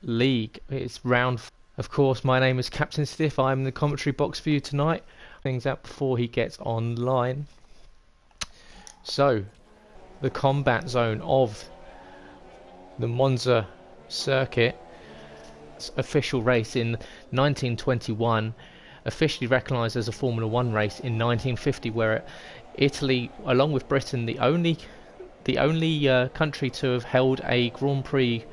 league. It's round. Of course, my name is Captain Stiff. I'm in the commentary box for you tonight. Things out before he gets online. So, the combat zone of the Monza circuit, official race in 1921, officially recognised as a Formula 1 race in 1950, where Italy, along with Britain, the only country to have held a Grand Prix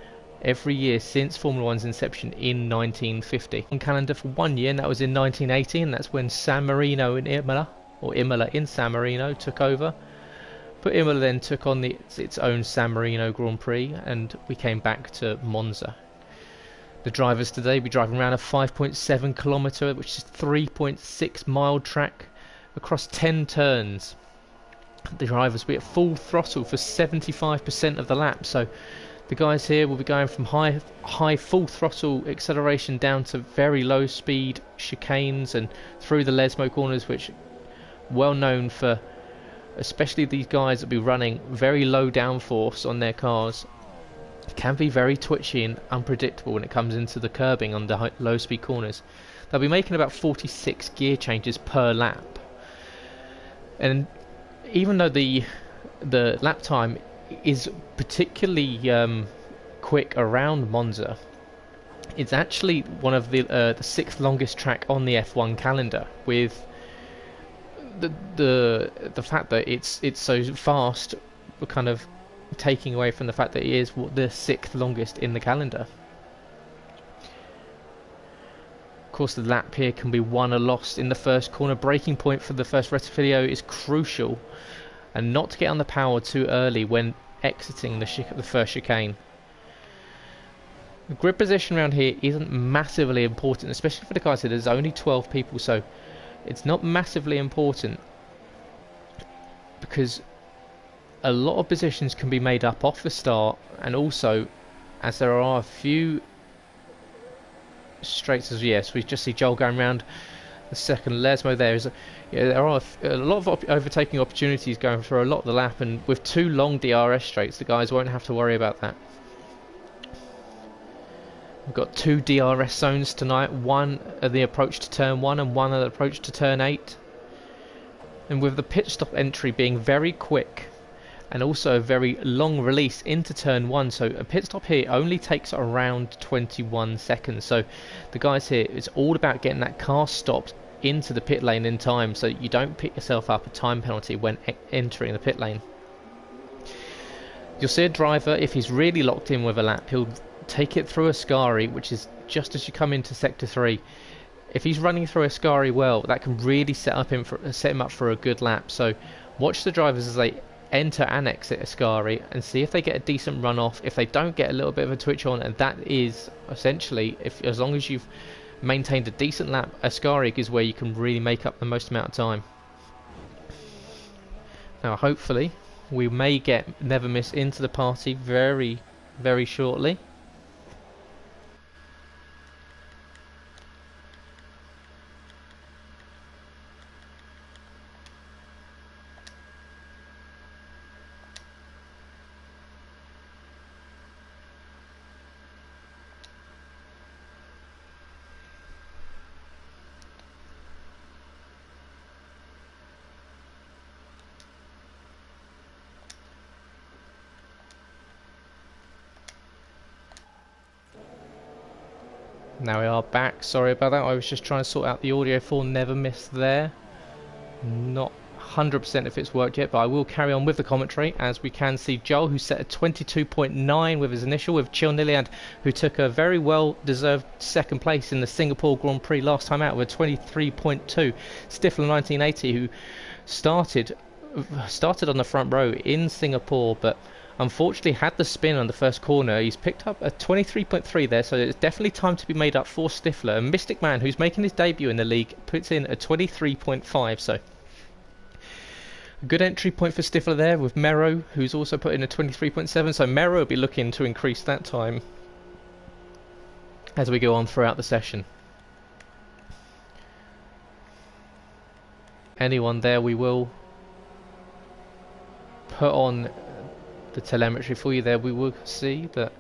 every year since Formula 1's inception in 1950. On calendar for 1 year, and that was in 1980, and that's when San Marino in Imola, or Imola in San Marino, took over. But Imola then took on its own San Marino Grand Prix, and we came back to Monza. The drivers today will be driving around a 5.7 kilometre, which is 3.6 mile track across 10 turns. The drivers will be at full throttle for 75% of the lap, so the guys here will be going from high full throttle acceleration down to very low speed chicanes and through the Lesmo corners, which are well known for, especially these guys that will be running very low downforce on their cars, can be very twitchy and unpredictable when it comes into the curbing on the low speed corners. They'll be making about 46 gear changes per lap, and even though the lap time is particularly quick around Monza, it's actually one of the sixth longest track on the F1 calendar, with the fact that it's so fast, kind of taking away from the fact that it is the sixth longest in the calendar. Of course, the lap here can be won or lost in the first corner. Braking point for the first rest video is crucial, and not to get on the power too early when exiting the first chicane. The grid position around here isn't massively important, especially for the guys here. There's only 12 people, so it's not massively important, because a lot of positions can be made up off the start, and also as there are a few straights as yes, we just see Joel going around the second Lesmo. There are a lot of overtaking opportunities going through a lot of the lap, and with two long DRS straights, the guys won't have to worry about that. We've got two DRS zones tonight, one at the approach to turn 1 and one at the approach to turn 8. And with the pit stop entry being very quick and also a very long release into turn 1, so a pit stop here only takes around 21 seconds. So the guys here, it's all about getting that car stopped into the pit lane in time, so you don't pick yourself up a time penalty when entering the pit lane. You'll see a driver, if he's really locked in with a lap, he'll take it through Ascari, which is just as you come into sector 3. If he's running through Ascari well, that can really set him up for a good lap. So watch the drivers as they enter and exit Ascari, and see if they get a decent run off. If they don't, get a little bit of a twitch on, and that is essentially, as long as you've maintained a decent lap, Ascari is where you can really make up the most amount of time. Now hopefully we may get Never Miss into the party very, very shortly. Now we are back. Sorry about that. I was just trying to sort out the audio for Never Miss there. Not 100% if it's worked yet, but I will carry on with the commentary. As we can see Joel, who set a 22.9 with his initial, with Chil Niliand, who took a very well deserved second place in the Singapore Grand Prix last time out with a 23.2. Stifler 1980, who started on the front row in Singapore, but unfortunately had the spin on the first corner. He's picked up a 23.3 there, so it's definitely time to be made up for Stifler. And Mystic Man, who's making his debut in the league, puts in a 23.5, so a good entry point for Stifler there, with Mero, who's also put in a 23.7, so Mero will be looking to increase that time as we go on throughout the session. Anyone there, we will put on the telemetry for you there. We will see that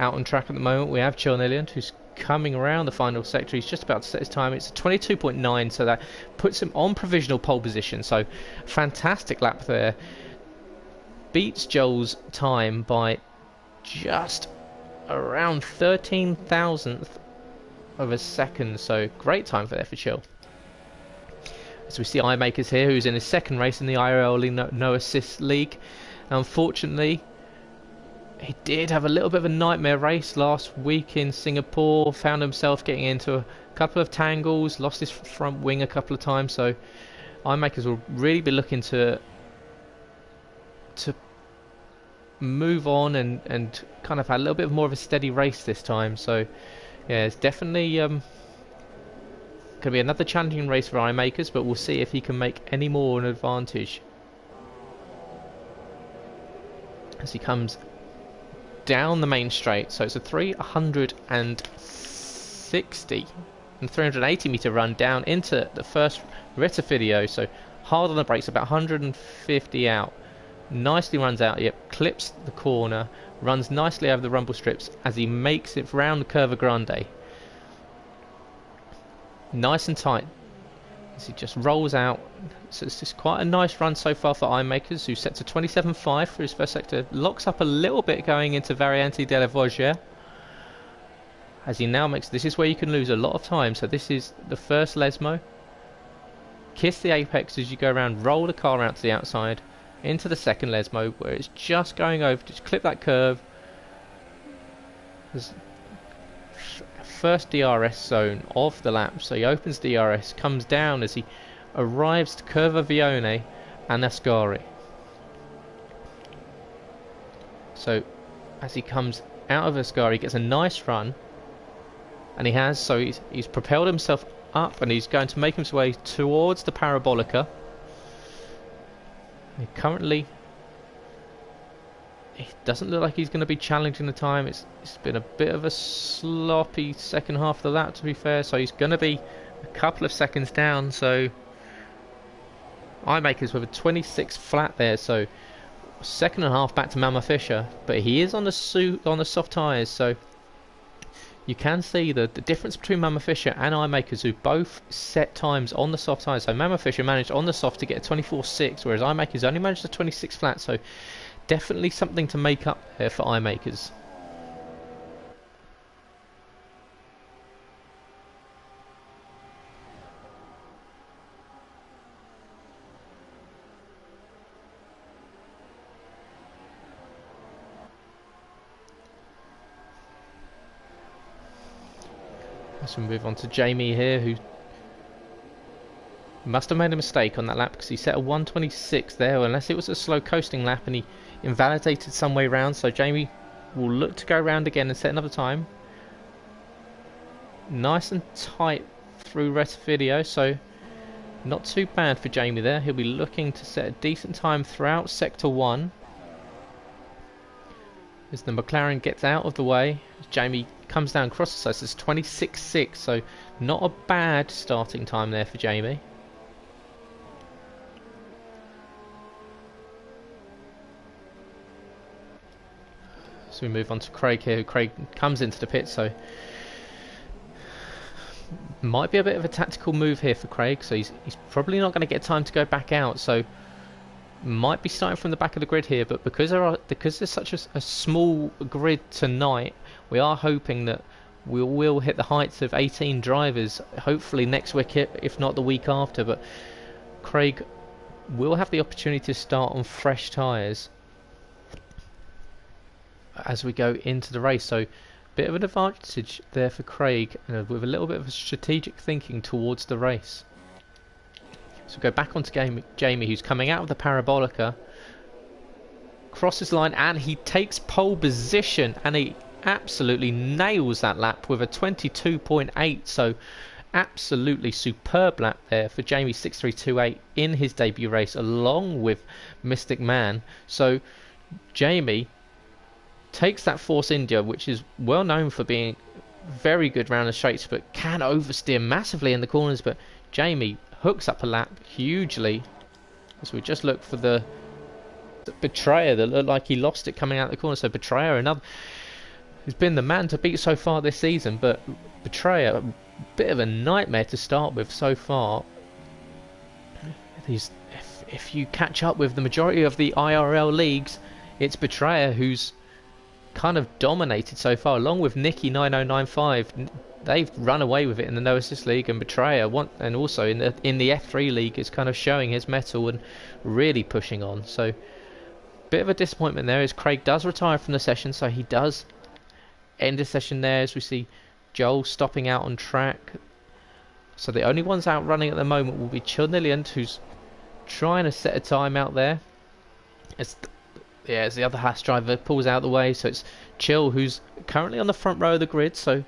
out on track at the moment. We have Chilnillian, who's coming around the final sector. He's just about to set his time. It's a 22.9, so that puts him on provisional pole position. So fantastic lap there. Beats Joel's time by just around 13,000th of a second. So great time for there for Chill. As we see iMakers here, who's in his second race in the IRL No Assist League. Unfortunately, he did have a little bit of a nightmare race last week in Singapore. Found himself getting into a couple of tangles, lost his front wing a couple of times. So iMakers will really be looking to move on and kind of have a little bit more of a steady race this time. So yeah, it's definitely going to be another challenging race for iMakers, but we'll see if he can make any more an advantage as he comes down the main straight. So it's a 360 and 380 meter run down into the first Retifidio. So hard on the brakes, about 150 out. Nicely runs out, yep, clips the corner, runs nicely over the rumble strips as he makes it round the Curva Grande. Nice and tight as he just rolls out. So it's just quite a nice run so far for iMakers, who sets a 27.5 for his first sector. Locks up a little bit going into Variante della Voggia, as he now makes, this is where you can lose a lot of time. So this is the first Lesmo. Kiss the apex as you go around, roll the car out to the outside into the second Lesmo, where it's just going over, just clip that curve. There's first DRS zone of the lap, so he opens DRS, comes down as he arrives to Curva Vione and Ascari. So as he comes out of Ascari, he gets a nice run, and he has, so he's propelled himself up and he's going to make his way towards the Parabolica. Currently, it doesn't look like he's going to be challenging the time. It's been a bit of a sloppy second half of the lap, to be fair. So he's going to be a couple of seconds down. So iMakers with a 26 flat there. So second and a half back to Mama Fisher, but he is on the soft tyres. So you can see the difference between Mama Fisher and iMakers, who both set times on the soft tyres. So Mama Fisher managed on the soft to get a 24.6, whereas iMakers only managed a 26 flat. So definitely something to make up there for iMakers. As we move on to Jamie here, who must have made a mistake on that lap because he set a 126 there, unless it was a slow coasting lap and he invalidated some way round. So Jamie will look to go round again and set another time. Nice and tight through Retifidio, so not too bad for Jamie there. He'll be looking to set a decent time throughout Sector 1. As the McLaren gets out of the way, Jamie comes down across the side. So it's 26.6, so not a bad starting time there for Jamie. So we move on to Craig here. Craig comes into the pit, so might be a bit of a tactical move here for Craig. So he's probably not going to get time to go back out, so might be starting from the back of the grid here. But because there's such a small grid tonight, we are hoping that we will hit the heights of 18 drivers, hopefully next week, if not the week after. But Craig will have the opportunity to start on fresh tyres as we go into the race. So bit of an advantage there for Craig, with a little bit of strategic thinking towards the race. So go back onto Jamie, who's coming out of the Parabolica, crosses the line, and he takes pole position, and he absolutely nails that lap with a 22.8. So absolutely superb lap there for Jamie 6328 in his debut race, along with Mystic Man. So Jamie takes that Force India, which is well known for being very good round the straights, but can oversteer massively in the corners. But Jamie hooks up a lap hugely, as we just look for the Betrayer that looked like he lost it coming out the corner. So Betrayer, another who's been the man to beat so far this season, but Betrayer, a bit of a nightmare to start with so far. If you catch up with the majority of the IRL leagues, it's Betrayer who's kind of dominated so far, along with Nicky 9095. They've run away with it in the No Assist League, and Betrayer and also in the F3 League is kind of showing his mettle and really pushing on. So bit of a disappointment there as Craig does retire from the session, so he does end the session there as we see Joel stopping out on track. So the only ones out running at the moment will be Chilnilliant, who's trying to set a time out there. As the other Haas driver pulls out of the way, so it's Chill who's currently on the front row of the grid, so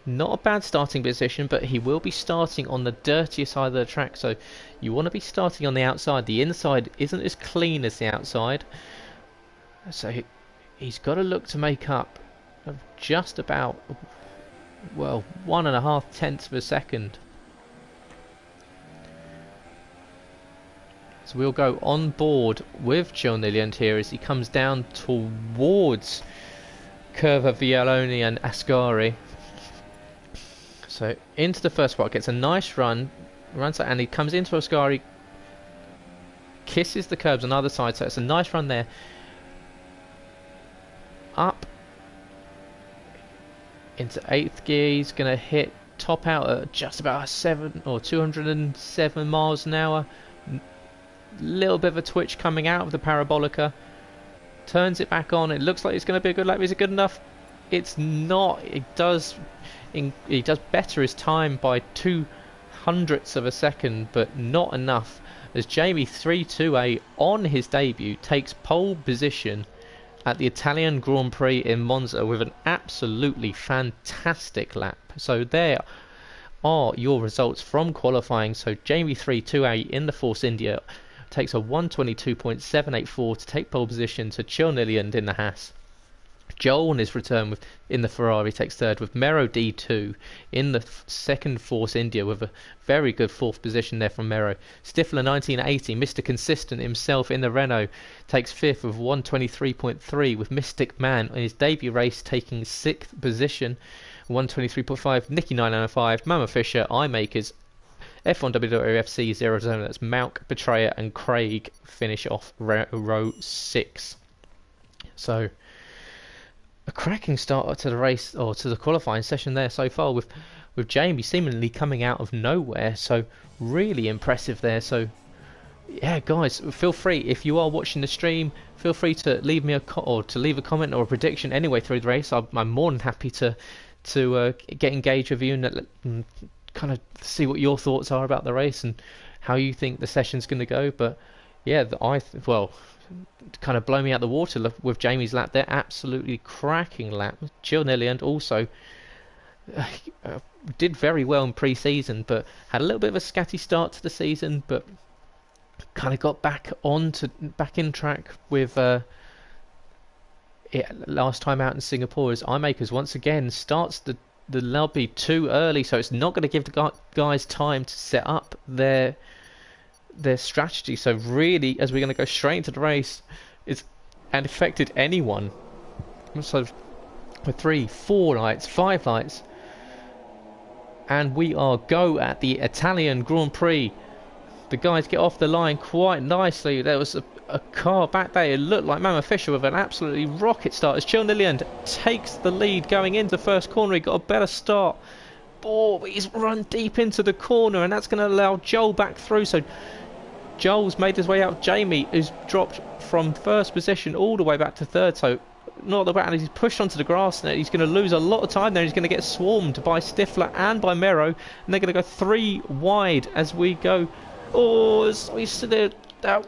not a bad starting position, but he will be starting on the dirtier side of the track, so you want to be starting on the outside. The inside isn't as clean as the outside, so he's got to look to make up just about, well, 1.5 tenths of a second. So we'll go on board with Chilnilliant here as he comes down towards Curva Vialoni and Ascari. So into the first spot, gets a nice run, runs out, and he comes into Ascari, kisses the curbs on the other side, so it's a nice run there. Up into 8th gear, he's going to hit top out at just about 207 miles an hour. Little bit of a twitch coming out of the parabolica, turns it back on. It looks like it's going to be a good lap. Is it good enough? It's not. He does better his time by 0.02 of a second, but not enough, as Jamie 328 on his debut takes pole position at the Italian Grand Prix in Monza with an absolutely fantastic lap. So there are your results from qualifying. So Jamie 328 in the Force India takes a 122.784 to take pole position to Chilnilliant in the Haas. Joel on his return in the Ferrari takes third, with Mero D2 in the second Force India with a very good 4th position there from Mero. Stifler 1980, Mr. Consistent himself in the Renault, takes 5th with 123.3, with Mystic Man in his debut race taking 6th position, 123.5. Nicky 995, Mama Fisher, iMakers, F1 WWFC 0 Zone, that's Malk, Betrayer and Craig finish off row 6. So a cracking start to the race, or to the qualifying session there so far, with Jamie seemingly coming out of nowhere. So really impressive there. So yeah, guys, feel free, if you are watching the stream, feel free to leave me leave a comment or a prediction anyway through the race. I'm more than happy to get engaged with you and kind of see what your thoughts are about the race and how you think the session's going to go. But yeah, kind of blow me out the water with Jamie's lap there. Absolutely cracking lap. Chilnilliant also did very well in pre-season, but had a little bit of a scatty start to the season, but kind of got back in track with last time out in Singapore, as iMakers once again starts the lobby too early, so it's not going to give the guys time to set up their strategy. So really, as we're going to go straight into the race, and affected anyone. So with 3, 4 lights, 5 lights, and we are go at the Italian Grand Prix. The guys get off the line quite nicely. There was a car back there. It looked like Mama Fisher with an absolutely rocket start as Chilnilliant takes the lead going into the first corner. He got a better start. Oh, he's run deep into the corner, and that's going to allow Joel back through. So Joel's made his way out. Jamie is dropped from first position all the way back to third. So not the back, he's pushed onto the grass now. He's going to lose a lot of time there. He's going to get swarmed by Stifler and by Mero, and they're going to go 3 wide as we go. Oh, he's still there.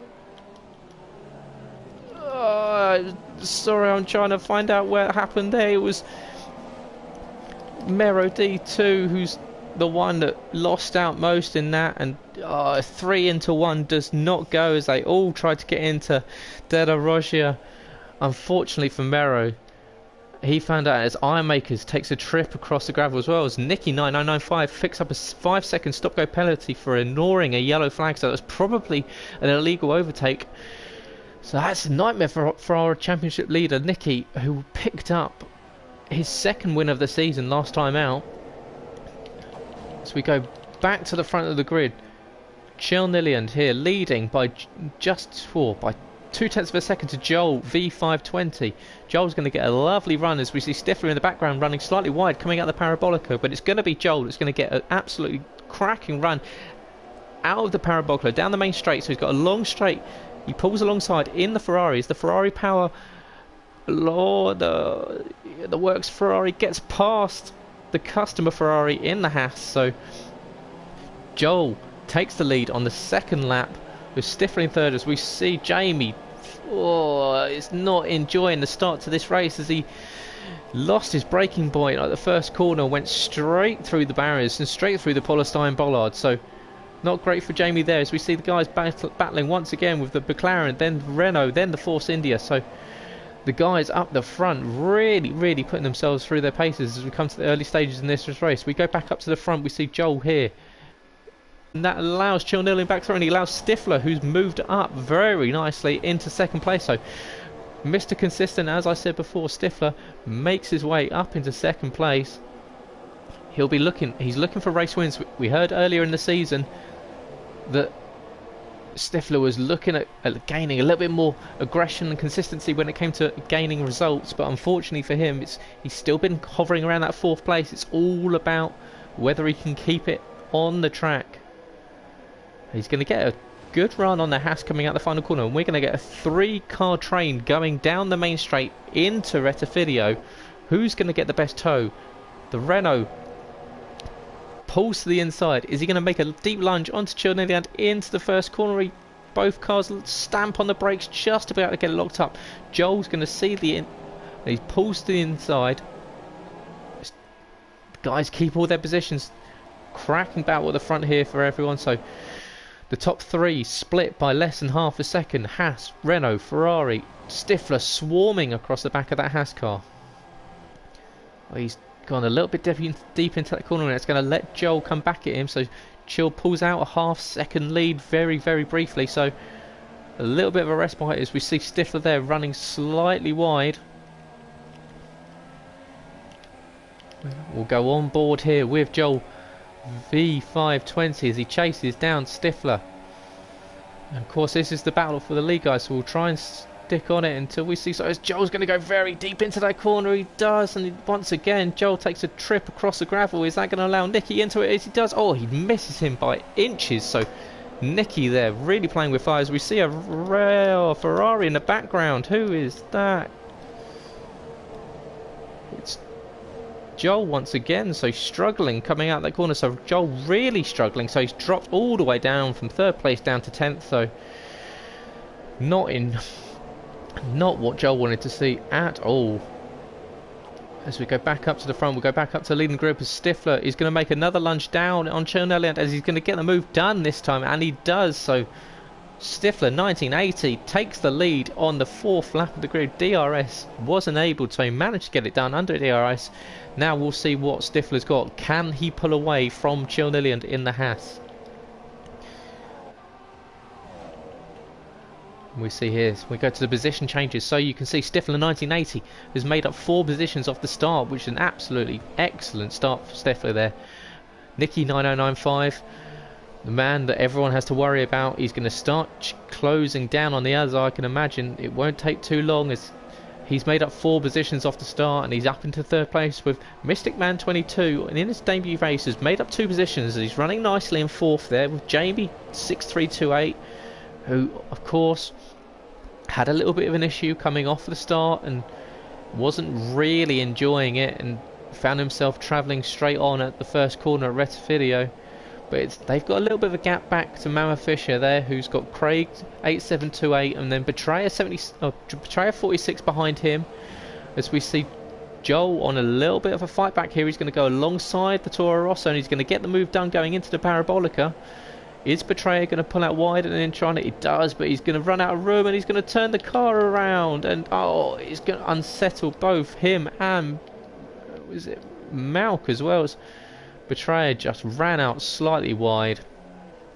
Sorry, I'm trying to find out where it happened there. It was Mero D2 who's the one that lost out most in that, and 3 into 1 does not go as they all tried to get into De La Rogia. Unfortunately for Mero, he found out as iMakers takes a trip across the gravel, as well as Nicky 9995 picks up a 5-second stop-go penalty for ignoring a yellow flag. So that's probably an illegal overtake. So that's a nightmare for our championship leader Nicky, who picked up his second win of the season last time out. So we go back to the front of the grid. Chilnilliand here leading by by 0.2 of a second to Joel V520. Joel's going to get a lovely run as we see Stifler in the background running slightly wide coming out the Parabolica, but it's going to be Joel that's going to get an absolutely cracking run out of the Parabolica down the main straight. So he's got a long straight, he pulls alongside in the Ferrari as the Ferrari power, Lord, the works Ferrari gets past the customer Ferrari in the Haas. So Joel takes the lead on the second lap with Stifler in third as we see Jamie is not enjoying the start to this race as he lost his braking point at the first corner, went straight through the barriers and straight through the polystyrene bollard. So not great for Jamie there as we see the guys battling once again with the McLaren, then Renault, then the Force India. So the guys up the front really putting themselves through their paces as we come to the early stages in this race. We go back up to the front, we see Joel here. And that allows Chilnilliand back through, and he allows Stifler, who's moved up very nicely into second place. So Mr. Consistent, as I said before, Stifler makes his way up into second place. He's looking for race wins. We heard earlier in the season that Stifler was looking at gaining a little bit more aggression and consistency when it came to gaining results, but unfortunately for him, he's still been hovering around that fourth place. It's all about whether he can keep it on the track. He's going to get a good run on the Haas coming out the final corner, and we're going to get a 3-car train going down the main straight into Rettifidio. Who's going to get the best tow? The Renault pulls to the inside. Is he going to make a deep lunge onto Chilnilliand into the first corner? Both cars stamp on the brakes, just about to get it locked up. Joel's going to see he pulls to the inside. Guys keep all their positions. Cracking battle at the front here for everyone. So the top three split by less than half a second. Haas, Renault, Ferrari, Stifler swarming across the back of that Haas car. Well, he's gone a little bit deep into that corner, and it's going to let Joel come back at him. So Chil pulls out a half-second lead very briefly. So a little bit of a respite as we see Stifler there running slightly wide. We'll go on board here with Joel V520 as he chases down Stifler. And of course this is the battle for the lead, guys, so we'll try and stick on it until we see. So as Joel's going to go very deep into that corner, he does, and once again Joel takes a trip across the gravel. Is that going to allow Nicky into it? As he does, oh, he misses him by inches. So Nicky there really playing with fire as we see a rare Ferrari in the background. Who is that? It's Joel once again, so struggling coming out that corner. So Joel really struggling, so he's dropped all the way down from third place down to 10th. So not what Joel wanted to see at all. As we go back up to the front, we'll go back up to leading group as Stifler is going to make another lunge down on Chilnilliand as he's going to get the move done this time, and he does. So Stifler 1980 takes the lead on the fourth lap of the grid. DRS wasn't able to, so he managed to get it done under DRS. Now we'll see what Stifler's got. Can he pull away from Chilnilliand in the Haas? We see here, we go to the position changes, so you can see Stifler 1980 has made up 4 positions off the start, which is an absolutely excellent start for Stifler there. Nicky 9095, the man that everyone has to worry about, he's going to start closing down on the others. I can imagine it won't take too long as he's made up 4 positions off the start, and he's up into third place with Mystic Man 22, and in his debut race has made up 2 positions. He's running nicely in fourth there with Jamie 6328, who of course had a little bit of an issue coming off the start and wasn't really enjoying it, and found himself travelling straight on at the first corner at Rettifidio. But they've got a little bit of a gap back to Mama Fisher there, who's got Craig 8728 and then Betrayer 46 behind him. As we see Joel on a little bit of a fight back here, he's going to go alongside the Toro Rosso and he's going to get the move done going into the Parabolica. Is Betrayer going to pull out wide and then try it? It does, but he's going to run out of room and he's going to turn the car around, and oh, he's going to unsettle both him and was it Malk as well. As Betrayer just ran out slightly wide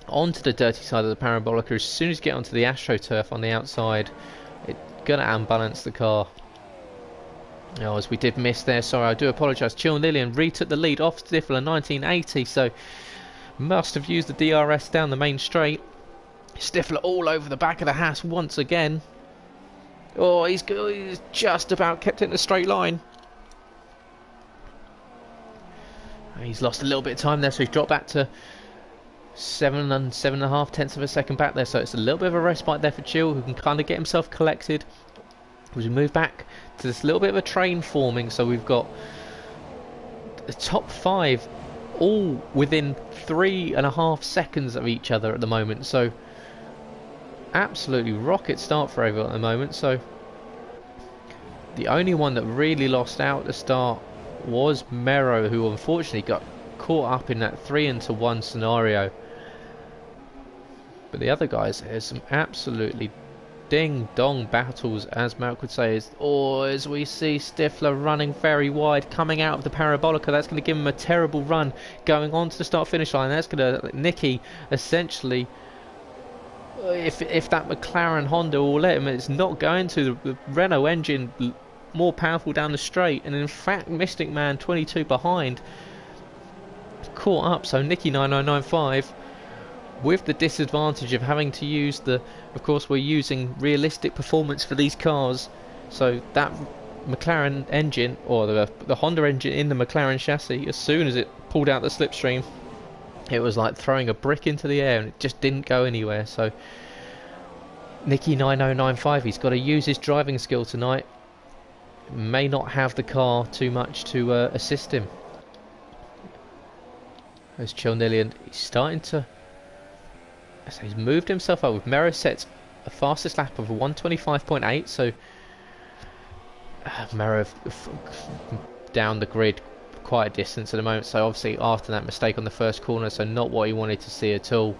onto the dirty side of the Parabolica. As soon as you get onto the AstroTurf on the outside, it's going to unbalance the car. Oh, as we did miss there, sorry, I do apologise. Chill Lillian retook the lead off Stifler 1980, so must have used the DRS down the main straight. Stifler all over the back of the Haas once again. Oh, he's just about kept it in a straight line. He's lost a little bit of time there, so he's dropped back to 7.5 tenths of a second back there, so it's a little bit of a respite there for Chill, who can kind of get himself collected. As we move back to this little bit of a train forming, so we've got the top 5 all within 3.5 seconds of each other at the moment, so absolutely rocket start for everyone at the moment. So the only one that really lost out at the start was Mero, who unfortunately got caught up in that 3-1 scenario. But the other guys, there's some absolutely ding-dong battles, as Mark would say. As we see Stifler running very wide, coming out of the Parabolica. That's going to give him a terrible run going on to the start-finish line. That's going to Nicky essentially, if that McLaren Honda will let him, it's not going to. The Renault engine more powerful down the straight, and in fact Mystic Man 22 behind caught up. So Nicky 9095 with the disadvantage of having to use of course we're using realistic performance for these cars, so that McLaren engine, or the Honda engine in the McLaren chassis, as soon as it pulled out the slipstream, it was like throwing a brick into the air and it just didn't go anywhere. So Nicky 9095, he's got to use his driving skill tonight. May not have the car too much to assist him. There's Chilnillian, he's starting to, so he's moved himself up with Mero set a fastest lap of 125.8, so Mero down the grid quite a distance at the moment, so obviously after that mistake on the first corner, so not what he wanted to see at all.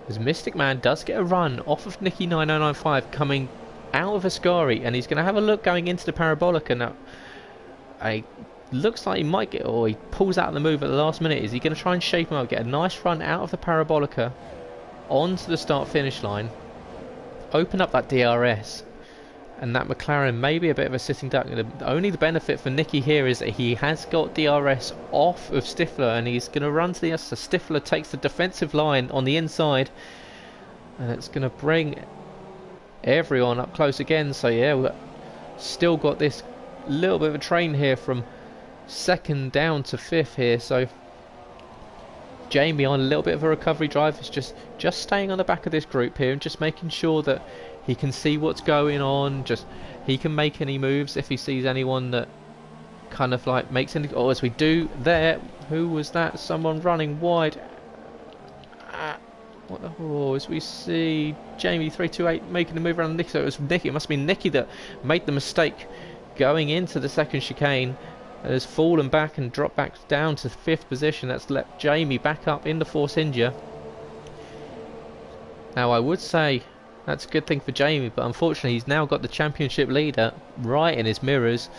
As Mystic Man does get a run off of Nicky 9095 coming out of Ascari, and he's going to have a look going into the Parabolica now. Looks like he might get, or he pulls out the move at the last minute. Is he going to try and shape him up, get a nice run out of the Parabolica onto the start finish line, open up that DRS, and that McLaren may be a bit of a sitting duck. Only the benefit for Nicky here is that he has got DRS off of Stifler, and he's going to run to the so Stifler takes the defensive line on the inside, and it's going to bring everyone up close again. So yeah, we've still got this little bit of a train here from second down to 5th here. So Jamie on a little bit of a recovery drive, is just staying on the back of this group here and just making sure that he can see what's going on, just he can make any moves if he sees anyone that kind of like makes any, or as we do there, who was that, someone running wide, what the, as we see Jamie 328 making a move around Nicky. So it was Nicky, it must be Nicky that made the mistake going into the second chicane, has fallen back and dropped back down to 5th position. That's left Jamie back up in the Force India. Now I would say that's a good thing for Jamie, but unfortunately he's now got the championship leader right in his mirrors.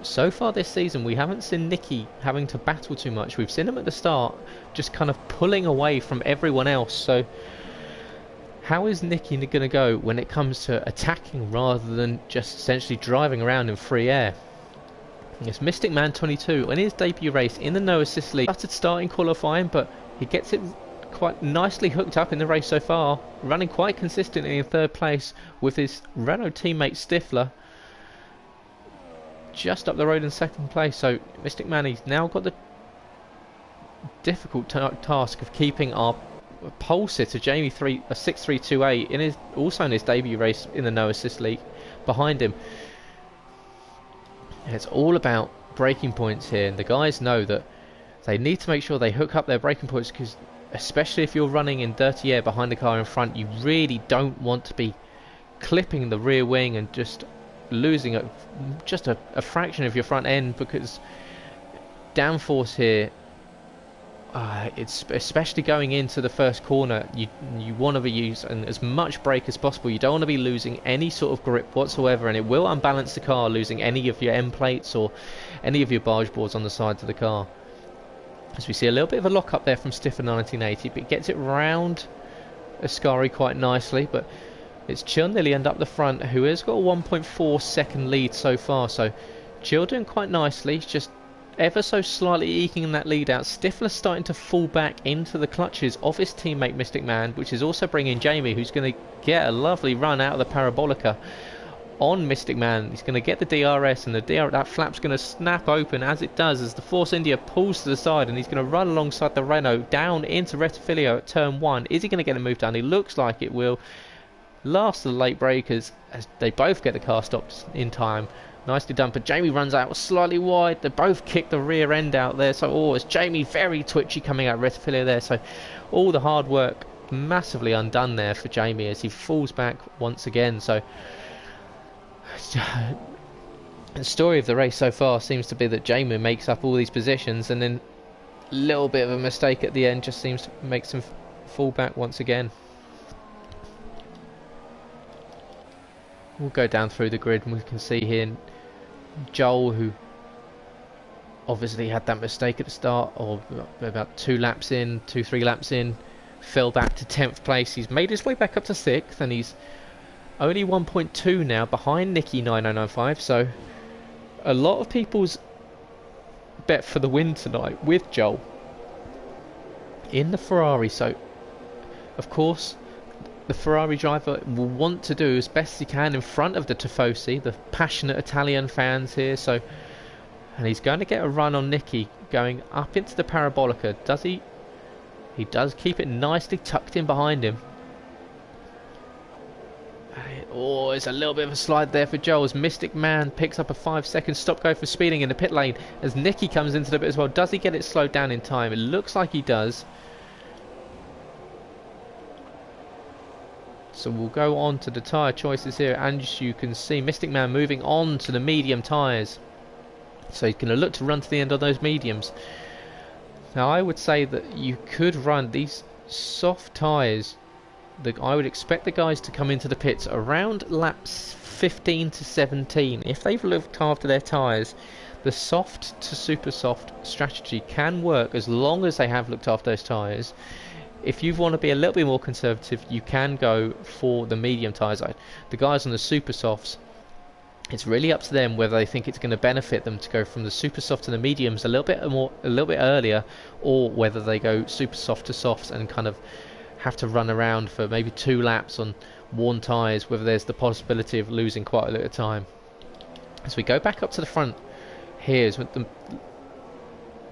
So far this season we haven't seen Nicky having to battle too much. We've seen him at the start just kind of pulling away from everyone else. So how is Nicky going to go when it comes to attacking rather than just essentially driving around in free air? It's Mystic Man 22 in his debut race in the No Assist League. Started starting qualifying, but he gets it quite nicely hooked up in the race so far, running quite consistently in 3rd place with his Renault teammate Stifler just up the road in 2nd place. So Mystic Man, he's now got the difficult task of keeping our pole sitter Jamie 6328 in his, also in his debut race in the No Assist League, behind him. It's all about braking points here, and the guys know that they need to make sure they hook up their braking points, because especially if you're running in dirty air behind the car in front, you really don't want to be clipping the rear wing and just losing just a fraction of your front end, because downforce here, it's especially going into the first corner, you want to be using as much brake as possible. You don't want to be losing any sort of grip whatsoever, and it will unbalance the car, losing any of your end plates or any of your barge boards on the sides of the car. As we see a little bit of a lock up there from Stiffer 1980, but he gets it round Ascari quite nicely, but it's Chill Nilliand up the front, who has got a 1.4 second lead so far. So Chill doing quite nicely, just ever so slightly eking that lead out. Stifler starting to fall back into the clutches of his teammate Mystic Man, which is also bringing Jamie, who's going to get a lovely run out of the Parabolica on Mystic Man. He's going to get the DRS, and that flap's going to snap open as it does, as the Force India pulls to the side, and he's going to run alongside the Renault down into Retifilio at turn 1. Is he going to get a move down? He looks like it will. Last of the late breakers, as they both get the car stopped in time. Nicely done, but Jamie runs out slightly wide. They both kick the rear end out there, so it's Jamie very twitchy coming out of Retifilio there, so all the hard work massively undone there for Jamie as he falls back once again. So the story of the race so far seems to be that Jamie makes up all these positions, and then a little bit of a mistake at the end just seems to make him fall back once again. We'll go down through the grid, and we can see here Joel, who obviously had that mistake at the start, or about 3 laps in, fell back to 10th place. He's made his way back up to 6th, and he's only 1.2 now behind Nicky 9095. So a lot of people's bet for the win tonight with Joel in the Ferrari. So of course the Ferrari driver will want to do as best he can in front of the Tifosi, the passionate Italian fans here. So, and he's going to get a run on Nicky going up into the Parabolica. Does he? He does keep it nicely tucked in behind him. Oh, it's a little bit of a slide there for Joel as Mystic Man picks up a 5-second stop go for speeding in the pit lane as Nicky comes into the pit as well. Does he get it slowed down in time? It looks like he does. So we'll go on to the tyre choices here, and as you can see, Mystic Man moving on to the medium tyres. So he's going to look to run to the end of those mediums. Now I would say that you could run these soft tyres. I would expect the guys to come into the pits around laps 15 to 17. If they've looked after their tyres, the soft to super soft strategy can work as long as they have looked after those tyres. If you want to be a little bit more conservative, you can go for the medium tyres. The guys on the super softs, it's really up to them whether they think it's going to benefit them to go from the super soft to the mediums a little bit earlier, or whether they go super soft to softs and kind of have to run around for maybe 2 laps on worn tyres, whether there's the possibility of losing quite a little time. As we go back up to the front, here's with the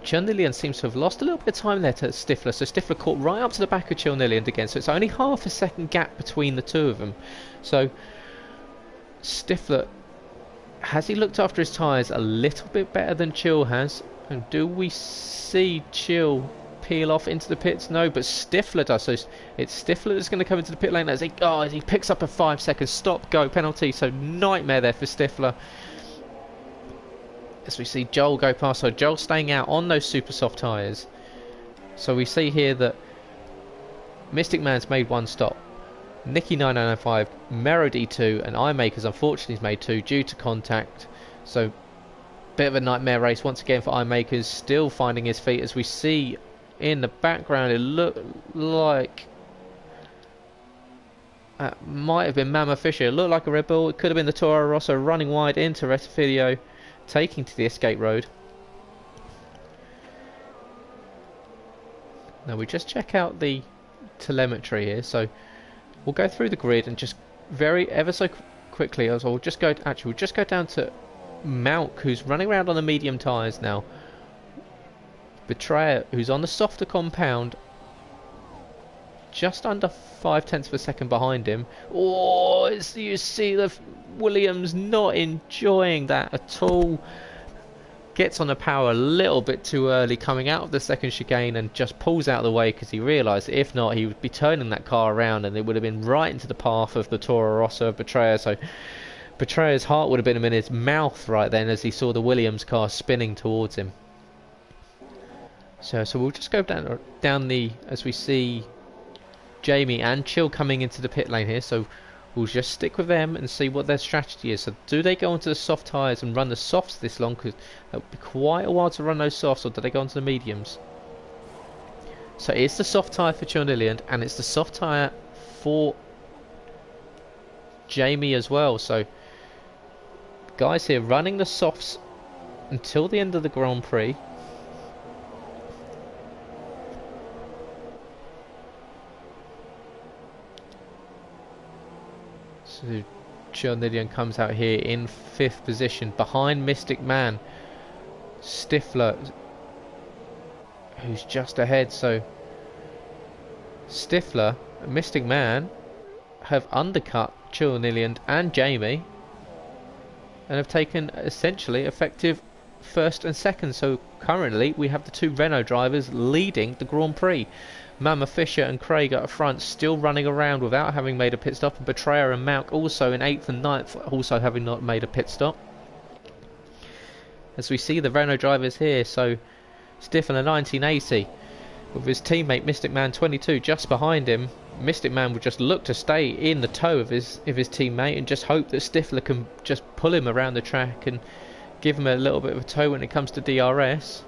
Chill Nilliand seems to have lost a little bit of time there to Stifler, so Stifler caught right up to the back of Chill Nilliand again, so it's only half a second gap between the two of them. So Stifler, has he looked after his tyres a little bit better than Chill has? And do we see Chill peel off into the pits? No, but Stifler does. So it's Stifler that's going to come into the pit lane as he picks up a 5-second stop go penalty, so nightmare there for Stifler. As we see Joel go past, so Joel staying out on those super soft tyres. So we see here that Mystic Man's made 1 stop, Nicky 9095, Mero D2, and iMakers unfortunately has made 2 due to contact. So bit of a nightmare race once again for iMakers, still finding his feet. As we see in the background, it looked like might have been Mama Fisher. It looked like a Red Bull. It could have been the Toro Rosso running wide into Retifilio, taking to the escape road. Now we just check out the telemetry here, so we'll go through the grid and just ever so quickly, as we'll just go down to Malk, who's running around on the medium tyres now. Betrayer, who's on the softer compound, just under 0.5 of a second behind him. Oh, you see the Williams not enjoying that at all. Gets on the power a little bit too early coming out of the second chicane and just pulls out of the way because he realised if not he would be turning that car around and it would have been right into the path of the Toro Rosso of Betrayer. So Betrayer's heart would have been in his mouth right then as he saw the Williams car spinning towards him. So we'll just go down the, as we see Jamie and Chill coming into the pit lane here, so we'll just stick with them and see what their strategy is. So do they go onto the soft tyres and run the softs this long, because it'll be quite a while to run those softs, or do they go onto the mediums? So it's the soft tyre for Chill Nilliand and it's the soft tyre for Jamie as well. So guys here running the softs until the end of the Grand Prix. So Chilnillion comes out here in 5th position behind Mystic Man. Stifler, who's just ahead. So Stifler and Mystic Man have undercut Chilnillion and Jamie and have taken essentially effective 1st and 2nd. So currently we have the 2 Renault drivers leading the Grand Prix. Mama Fisher and Craig at the front still running around without having made a pit stop, and Betrayer and Malk also in 8th and 9th, also having not made a pit stop. As we see the Renault drivers here, so Stifler 1980 with his teammate Mystic Man 22 just behind him. Mystic Man would just look to stay in the tow of his teammate and just hope that Stifler can just pull him around the track and give him a little bit of a tow when it comes to DRS.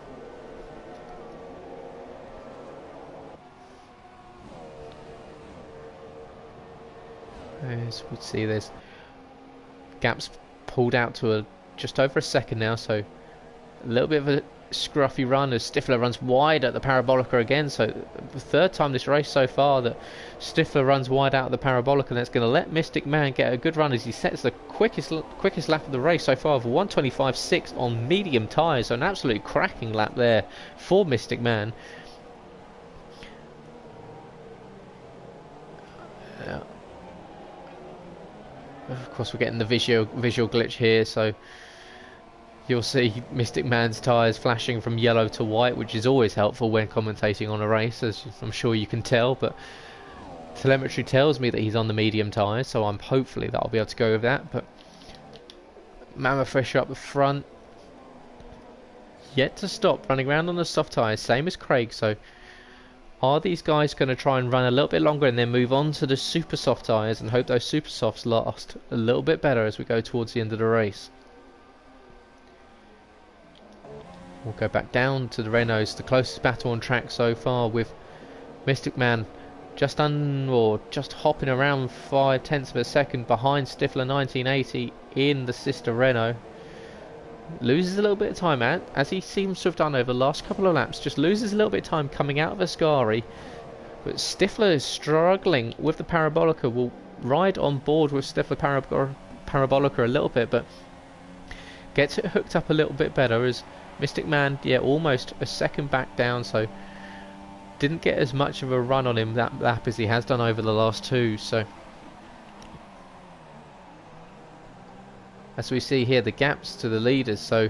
As we see, there's gaps pulled out to just over a second now, so a little bit of a scruffy run as Stifler runs wide at the Parabolica again. So the 3rd time this race so far that Stifler runs wide out of the Parabolica, and that's going to let Mystic Man get a good run as he sets the quickest lap of the race so far of 1:25.6 on medium tyres. So an absolute cracking lap there for Mystic Man. Of course we're getting the visual glitch here, so you'll see Mystic Man's tyres flashing from yellow to white, which is always helpful when commentating on a race, as I'm sure you can tell, but telemetry tells me that he's on the medium tyres, so I'm hopefully that I'll be able to go with that. But Mama Fisher up the front, yet to stop, running around on the soft tyres, same as Craig. So are these guys going to try and run a little bit longer and then move on to the super soft tyres and hope those super softs last a little bit better as we go towards the end of the race? We'll go back down to the Renaults, the closest battle on track so far, with Mystic Man just hopping around 5/10 of a second behind Stifler 1980 in the sister Renault. Loses a little bit of time, as he seems to have done over the last couple of laps, just loses a little bit of time coming out of Ascari. But Stifler is struggling with the Parabolica, will ride on board with Stifler Parabolica a little bit, but gets it hooked up a little bit better as Mystic Man, yeah, almost a second back down, so didn't get as much of a run on him that lap as he has done over the last 2. So as we see here, the gaps to the leaders, so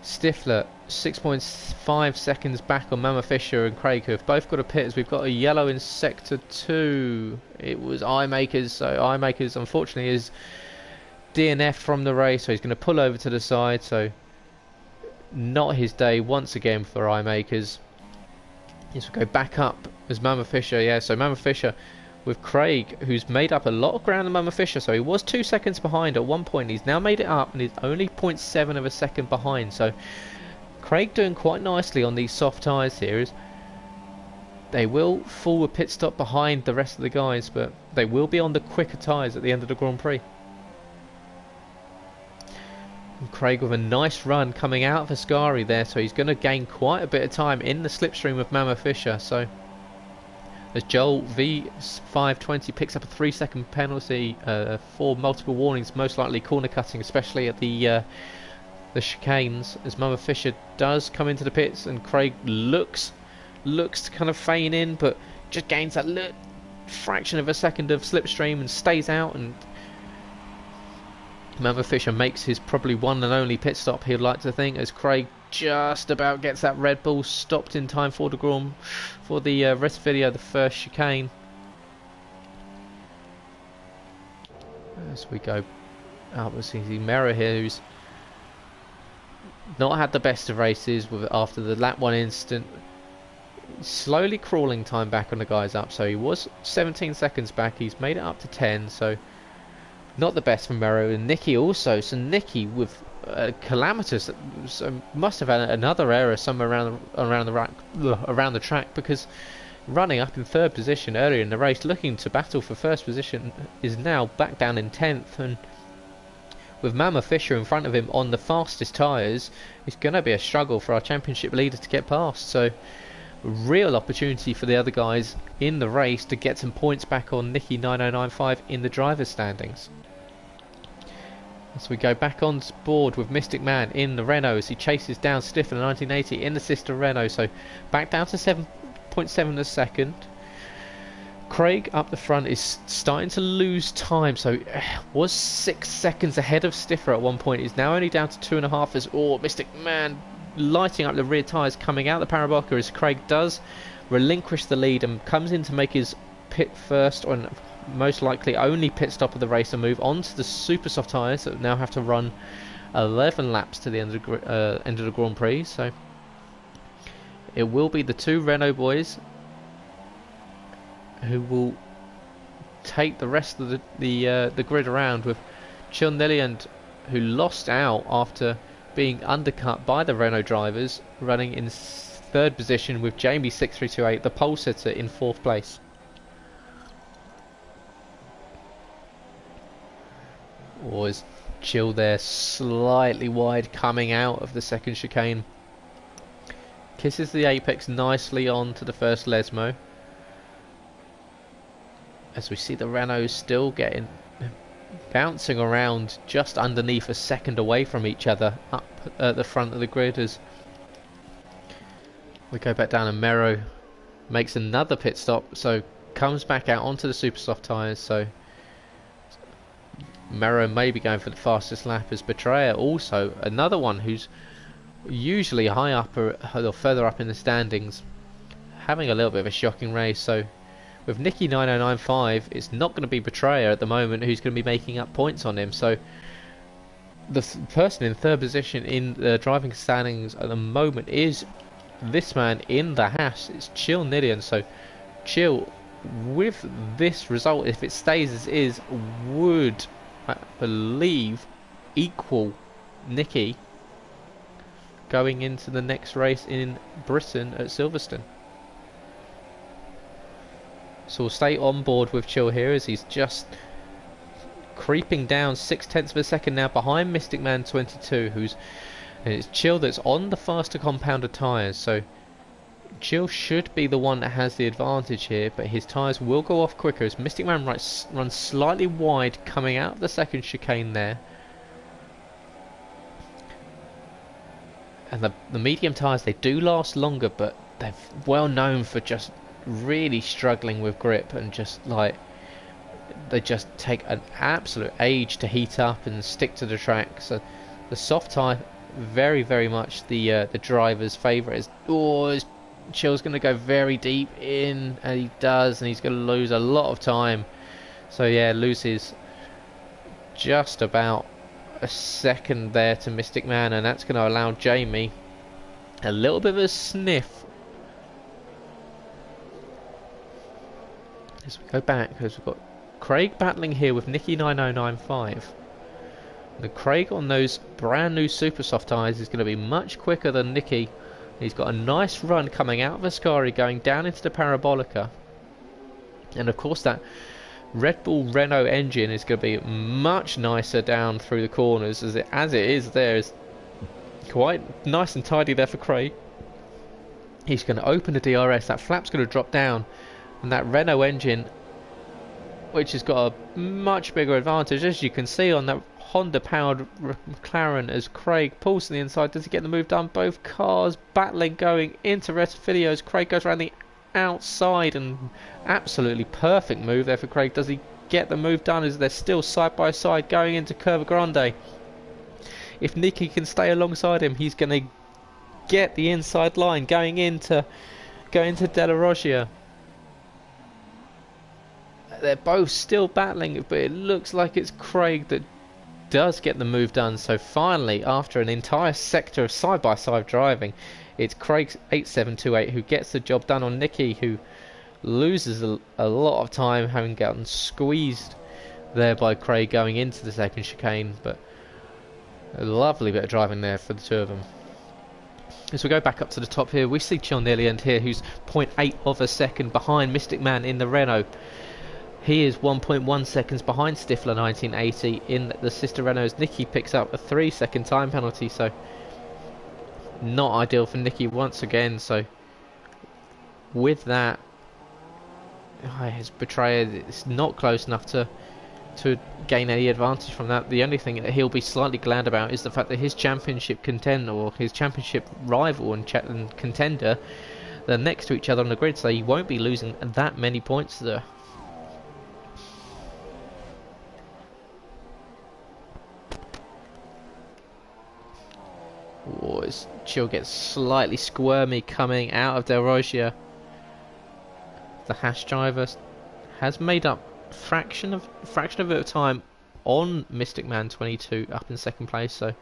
Stifler 6.5 seconds back on Mama Fisher and Craig, who have both got a pit, as we've got a yellow in sector 2. It was iMakers, so iMakers unfortunately is DNF from the race, so he's going to pull over to the side. So not his day once again for iMakers. Yes, we'll go back up as Mama Fisher, yeah, so Mama Fisher with Craig, who's made up a lot of ground on Mama Fisher. So he was 2 seconds behind at one point, he's now made it up and he's only 0.7 of a second behind. So Craig doing quite nicely on these soft tyres here. They will fall a pit stop behind the rest of the guys, but they will be on the quicker tyres at the end of the Grand Prix. And Craig with a nice run coming out of Ascari there, so he's going to gain quite a bit of time in the slipstream of Mama Fisher. So as Joel V520 picks up a 3-second penalty for multiple warnings, most likely corner cutting, especially at the chicanes, as Mama Fisher does come into the pits, and Craig looks to kind of feign in, but just gains that little fraction of a second of slipstream and stays out, and Mama Fisher makes his probably one and only pit stop, he'd like to think, as Craig just about gets that Red Bull stopped in time for the rest video, the first chicane. As we go up, we see Mera here, who's not had the best of races after the lap 1 incident. Slowly crawling time back on the guys up, so he was 17 seconds back, he's made it up to 10, so not the best from Mero. And Nicky also, so Nicky with calamitous, so must have had another error somewhere around the track, because running up in 3rd position earlier in the race, looking to battle for 1st position, is now back down in 10th, and with Mama Fisher in front of him on the fastest tyres, it's going to be a struggle for our championship leader to get past. So real opportunity for the other guys in the race to get some points back on Nicky 9095 in the driver's standings. As we go back on board with Mystic Man in the Renault as he chases down Stiff in the 1980 in the sister Renault, so back down to 7.7 a second. Craig up the front is starting to lose time, so was 6 seconds ahead of Stiffer at one point, is now only down to 2.5 as Mystic Man lighting up the rear tyres coming out the parabolic as Craig does relinquish the lead and comes in to make his pit first, or most likely only pit stop of the race, and move on to the super soft tyres that now have to run 11 laps to the end of the Grand Prix. So it will be the 2 Renault boys who will take the rest of the grid around, with Chill Nilliand, who lost out after being undercut by the Renault drivers, running in 3rd position, with Jamie 6328, the pole sitter, in 4th place. Was Chill there slightly wide coming out of the 2nd chicane. Kisses the apex nicely on to the 1st Lesmo. As we see the Renaults still bouncing around just underneath a second away from each other up at the front of the grid, as we go back down, and Mero makes another pit stop, so comes back out onto the super soft tyres. So Mero may be going for the fastest lap, as Betrayer also another one who's usually high up or further up in the standings, having a little bit of a shocking race. So with Nicky 9095, it's not going to be Betrayer at the moment who's going to be making up points on him. So the person in 3rd position in the driving standings at the moment is this man in the Haas. It's Chill Nillian. So Chill, with this result, if it stays as is, would, I believe, equal Nicky going into the next race in Britain at Silverstone. So we'll stay on board with Chill here, as he's just creeping down 0.6 of a second now behind Mystic Man 22, and it's Chill that's on the faster compounded tyres. So Chill should be the one that has the advantage here, but his tyres will go off quicker as Mystic Man runs slightly wide coming out of the 2nd chicane there. And the medium tyres, they do last longer, but they're well known for just really struggling with grip, and just like they just take an absolute age to heat up and stick to the track. So the soft tyre, very much the driver's favourite. Chill's going to go very deep in, and he does, and he's going to lose a lot of time. So yeah, loses just about a second there to Mystic Man, and that's going to allow Jamie a little bit of a sniff. As we go back, because we've got Craig battling here with Nicky 9095. The Craig on those brand new super soft tyres is going to be much quicker than Nicky. He's got a nice run coming out of Ascari, going down into the Parabolica, and of course that Red Bull Renault engine is going to be much nicer down through the corners, as it is there. Is quite nice and tidy there for Craig. He's going to open the DRS, that flap's going to drop down, and that Renault engine, which has got a much bigger advantage, as you can see on that Honda powered McLaren, as Craig pulls to the inside. Does he get the move done? Both cars battling, going into Resfidio as Craig goes around the outside, and absolutely perfect move there for Craig. Does he get the move done, as they're still side by side going into Curva Grande? If Nicky can stay alongside him, he's going to get the inside line going into Della Roggia. They're both still battling, but it looks like it's Craig that does get the move done. So finally, after an entire sector of side-by-side driving, it's Craig 8728 who gets the job done on Nicky, who loses a lot of time, having gotten squeezed there by Craig going into the 2nd chicane. But a lovely bit of driving there for the two of them. As we go back up to the top here, we see Chilnillian here, who's 0.8 of a second behind Mystic Man in the Renault. He is 1.1 seconds behind Stifler 1980 in the sister Renaults. Nicky picks up a 3-second time penalty, so not ideal for Nicky once again. So with that, his betrayer is not close enough to gain any advantage from that. The only thing that he'll be slightly glad about is the fact that his championship contender, or his championship rival and contender, they're next to each other on the grid, so he won't be losing that many points there. Oh, Chill gets slightly squirmy coming out of Del Rogia. The Haas driver has made up fraction of a bit of time on Mystic Man 22 up in second place, so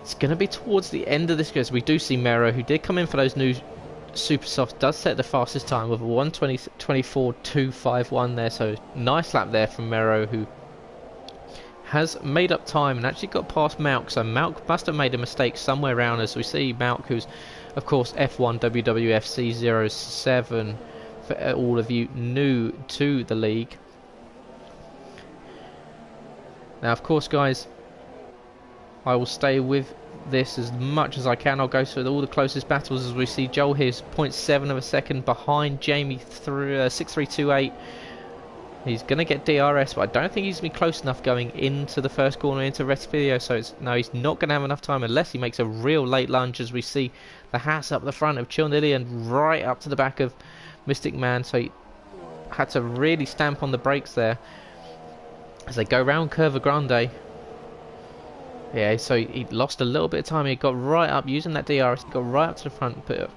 it's going to be towards the end of this because we do see Mero, who did come in for those new super softs, does set the fastest time with a 1:24.251 there, so nice lap there from Mero, who has made up time and actually got past Malk. So Malk must have made a mistake somewhere around, as we see Malk, who's of course F1 WWF C07 for all of you new to the league. Now of course guys, I will stay with this as much as I can. I'll go through all the closest battles, as we see Joel here's 0.7 of a second behind Jamie through 6328. He's going to get DRS, but I don't think he's going to be close enough going into the first corner, into Retfidio, so no, he's not going to have enough time unless he makes a real late lunge, as we see the Haas up the front of Chilnilly and right up to the back of Mystic Man, so he had to really stamp on the brakes there as they go round Curva Grande. Yeah, so he lost a little bit of time. He got right up using that DRS, got right up to the front, but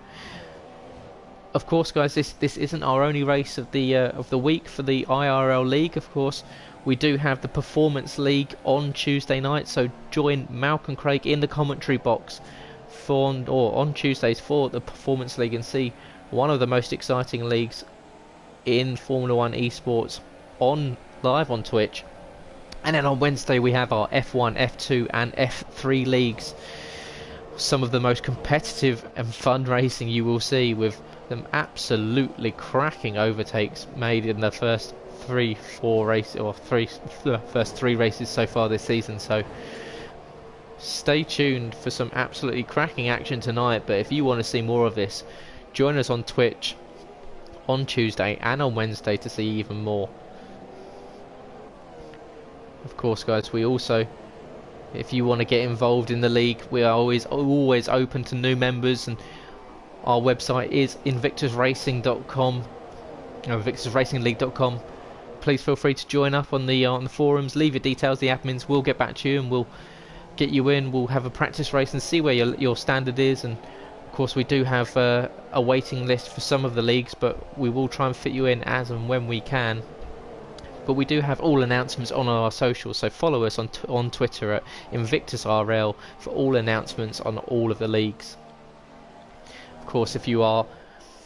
of course guys, this isn't our only race of the week for the IRL League. Of course we do have the Performance League on Tuesday night, so join Malcolm Craig in the commentary box on Tuesdays for the Performance League and see one of the most exciting leagues in Formula 1 esports live on Twitch. And then on Wednesday we have our F1, F2 and F3 leagues, some of the most competitive and fun racing you will see, with them absolutely cracking overtakes made in the first three races so far this season. So stay tuned for some absolutely cracking action tonight. But if you want to see more of this, join us on Twitch on Tuesday and on Wednesday to see even more. Of course guys, we also, if you want to get involved in the league, we are always open to new members, and our website is invictusracing.com, invictusracingleague.com. Please feel free to join up on the forums, leave your details, the admins will get back to you and we'll get you in. We'll have a practice race and see where your standard is, and of course we do have a waiting list for some of the leagues, but we will try and fit you in as and when we can. But we do have all announcements on our socials, so follow us on Twitter at InvictusRL for all announcements on all of the leagues. Of course, if you are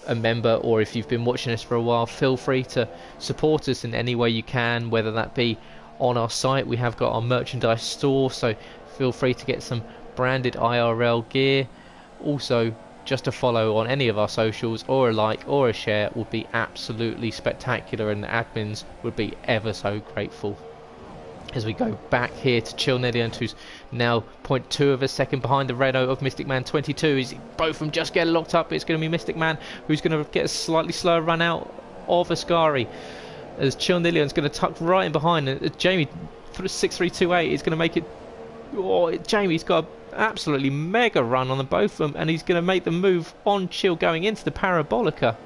a member or if you've been watching us for a while, feel free to support us in any way you can, whether that be on our site. We have got our merchandise store, so feel free to get some branded IRL gear. Also, just a follow on any of our socials, or a like or a share would be absolutely spectacular, and the admins would be ever so grateful. As we go back here to Chilnillian, who's now 0.2 of a second behind the Renault of Mystic Man 22. Both of them just get locked up. It's going to be Mystic Man who's going to get a slightly slower run out of Ascari, as Chilnillian's going to tuck right in behind, and Jamie 6328 is going to make it. Oh, Jamie's got an absolutely mega run on the both of them, and he's going to make the move on Chill going into the Parabolica.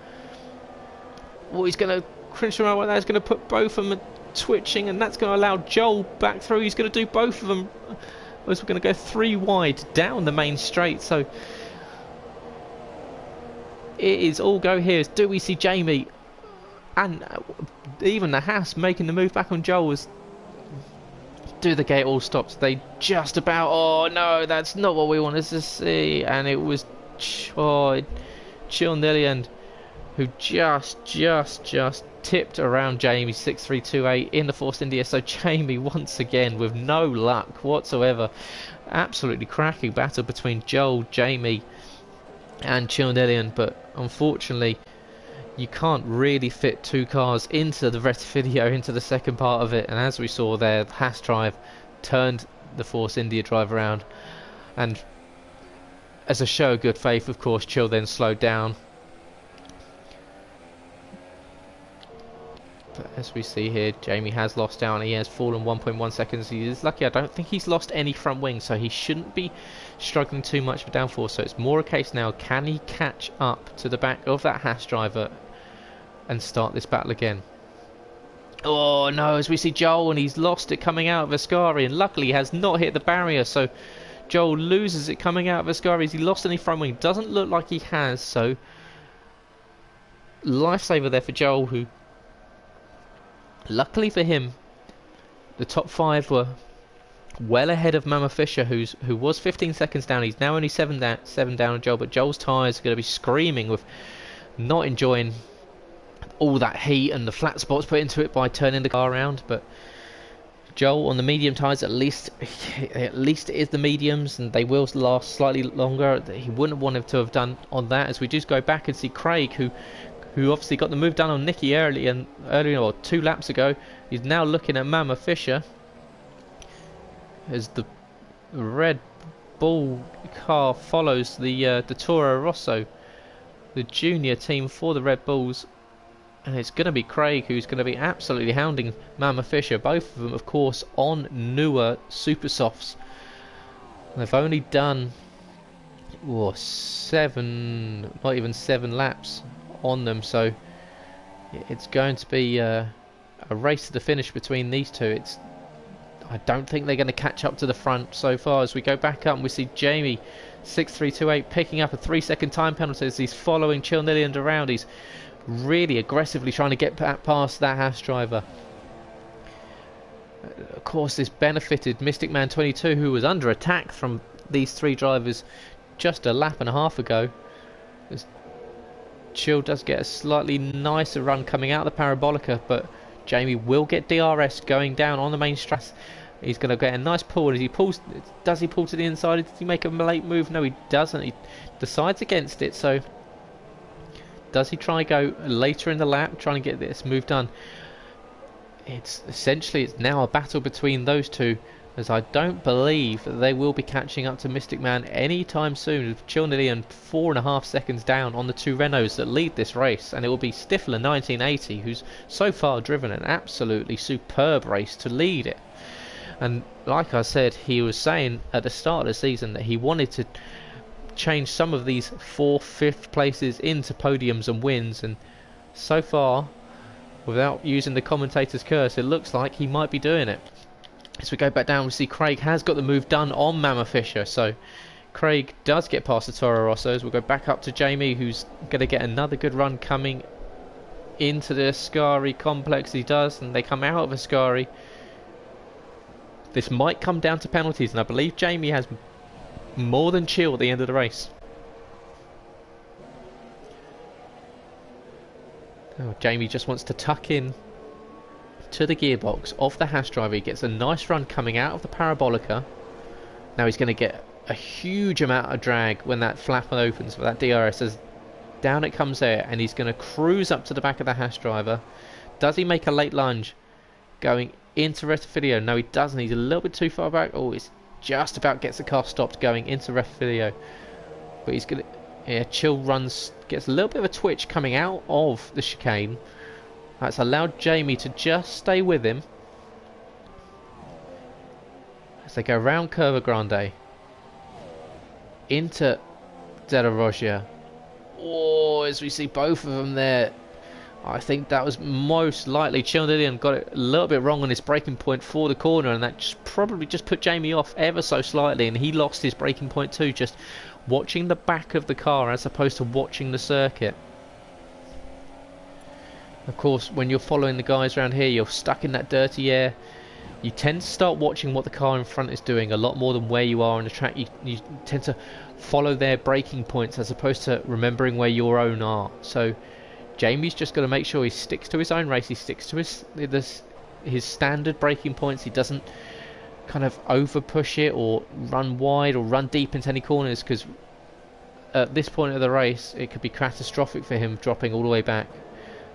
Well, he's going to crunch around like that. He's going to put both of them twitching, and that's going to allow Joel back through. He's going to do both of them as we're going to go 3 wide down the main straight. So it is all go here. Do we see Jamie and even the Haas making the move back on Joel? Was do the gate all stops? They just about, oh no, that's not what we wanted to see, and it was Chilnillian who just tipped around Jamie 6328 in the Force India. So Jamie once again with no luck whatsoever, Absolutely cracking battle between Joel, Jamie and Chilnillian, but unfortunately you can't really fit two cars into the rest video, into the second part of it, and as we saw there, the Haas drive turned the Force India drive around, and as a show of good faith, of course, Chill then slowed down. But as we see here, Jamie has lost out, and he has fallen 1.1 seconds. He is lucky. I don't think he's lost any front wing, so he shouldn't be struggling too much for downforce. So it's more a case now, can he catch up to the back of that Haas driver and start this battle again? Oh no, as we see Joel, and he's lost it coming out of Ascari, and luckily he has not hit the barrier, so Joel loses it coming out of Ascari. Has he lost any front wing? Doesn't look like he has, so lifesaver there for Joel, who luckily for him, the top 5 were well ahead of Mama Fisher, who was 15 seconds down. He's now only 7 down on Joel, but Joel's tyres are going to be screaming with not enjoying all that heat and the flat spots put into it by turning the car around. But Joel on the medium tyres, at least it is the mediums, and they will last slightly longer. He wouldn't want him to have done on that. As we just go back and see Craig, who obviously got the move done on Nicky earlier or 2 laps ago. He's now looking at Mama Fisher as the Red Bull car follows the Toro Rosso, the junior team for the Red Bulls, and it's going to be Craig who's going to be absolutely hounding Mama Fisher. Both of them, of course, on newer super softs. They've only done not even 7 laps on them, so it's going to be a race to the finish between these two. I don't think they're going to catch up to the front so far. As we go back up and we see Jamie 6328 picking up a 3-second time penalty as he's following Chilnillian around. He's really aggressively trying to get past that Haas driver. Of course, this benefited Mystic Man 22, who was under attack from these 3 drivers just a lap and a half ago. As Chill does get a slightly nicer run coming out of the Parabolica, but Jamie will get DRS going down on the main stress. He's going to get a nice pull. As he pulls, does he pull to the inside? Does he make a late move? No, he doesn't. He decides against it. So does he try go later in the lap, trying to get this move done? It's now a battle between those two, as I don't believe that they will be catching up to Mystic Man anytime soon. Chilnillian 4.5 seconds down on the 2 Renaults that lead this race, and it will be Stifler 1980 who's so far driven an absolutely superb race to lead it. And like I said, he was saying at the start of the season that he wanted to change some of these 4th, 5th places into podiums and wins, and so far, without using the commentator's curse, it looks like he might be doing it. As we go back down, we see Craig has got the move done on Mama Fisher, so Craig does get past the Toro Rossos. We'll go back up to Jamie, who's going to get another good run coming into the Ascari complex. He does, and they come out of Ascari. This might come down to penalties, and I believe Jamie has more than Chill at the end of the race. Oh, Jamie just wants to tuck in to the gearbox of the Haas driver. He gets a nice run coming out of the Parabolica. Now he's going to get a huge amount of drag when that flap opens for that DRS, as down it comes there, and he's going to cruise up to the back of the Haas driver. Does he make a late lunge going into Retifidio? No, he doesn't. He's a little bit too far back. Oh, it's just about gets the car stopped going into Retifidio, but he's going to Chill runs, gets a little bit of a twitch coming out of the chicane. That's allowed Jamie to just stay with him as they go around Curva Grande into De La Roggia. Oh, as we see both of them there, I think that was most likely Chilnillian got it a little bit wrong on his braking point for the corner, and that probably just put Jamie off ever so slightly, and he lost his braking point too, just watching the back of the car as opposed to watching the circuit. Of course, when you're following the guys around here, you're stuck in that dirty air. You tend to start watching what the car in front is doing a lot more than where you are on the track. You tend to follow their braking points as opposed to remembering where your own are. So Jamie's just got to make sure he sticks to his own race. He sticks to his standard braking points. He doesn't kind of over push it or run wide or run deep into any corners, because at this point of the race it could be catastrophic for him dropping all the way back,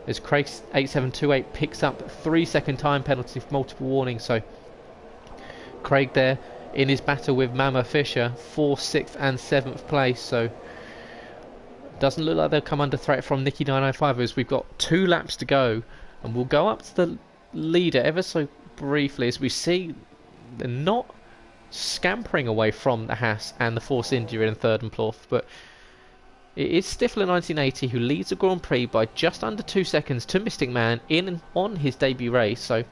as Craig 8728 picks up 3-second time penalty for multiple warnings. So Craig there in his battle with Mama Fisher for 6th and 7th place, so doesn't look like they'll come under threat from Nicky 995, as we've got 2 laps to go, and we'll go up to the leader ever so briefly as we see they're not scampering away from the Haas and the Force India in 3rd and 4th, but it is Stifler 1980 who leads the Grand Prix by just under 2 seconds to Mystic Man in and on his debut race. So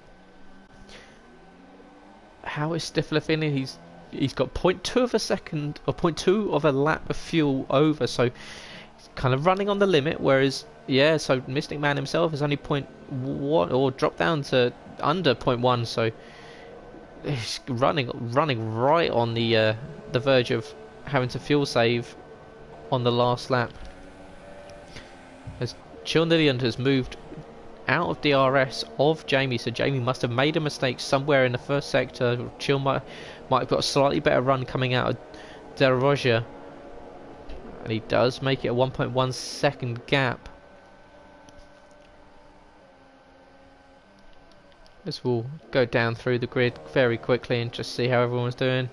how is Stifler feeling? He's got 0.2 of a second or 0.2 of a lap of fuel over, so he's kind of running on the limit, whereas so Mystic Man himself is only 0.1 or dropped down to under 0.1, so he's running right on the verge of having to fuel save on the last lap, as Chilnillian has moved out of DRS of Jamie, so Jamie must have made a mistake somewhere in the first sector. Chill might have got a slightly better run coming out of De Roger, and he does make it a 1.1 second gap. As we'll go down through the grid very quickly and just see how everyone's doing.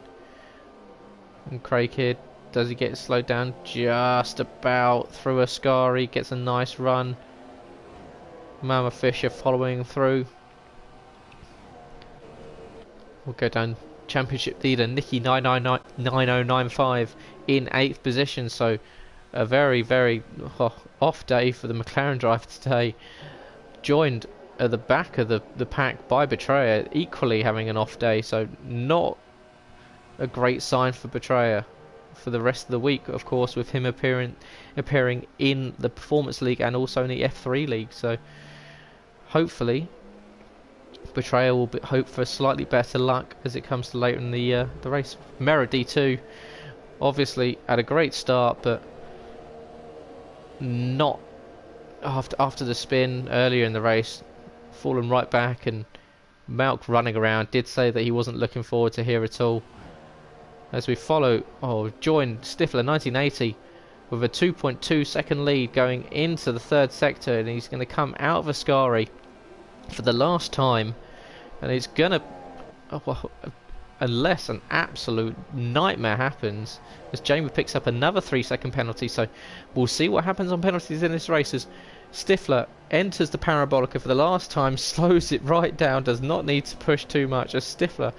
And Craig here, does he get slowed down just about through Ascari, gets a nice run. Mama Fisher following through. We'll go down championship leader Nicky 9095 in 8th position, so a very off day for the McLaren driver today, joined at the back of the pack by Betrayer, equally having an off day, so not a great sign for Betrayer for the rest of the week, of course, with him appearing in the Performance League and also in the F3 League. So hopefully Betrayer will hope for slightly better luck as it comes to later in the race. Mera D2 obviously had a great start, but not after the spin earlier in the race, fallen right back, and Malk running around did say that he wasn't looking forward to here at all. As we join Stifler 1980 with a 2.2 second lead going into the 3rd sector, and he's going to come out of Ascari for the last time, and it's going to unless an absolute nightmare happens, as Jamie picks up another 3-second penalty. So we'll see what happens on penalties in this race, as Stifler enters the Parabolica for the last time, slows it right down, does not need to push too much, as Stifler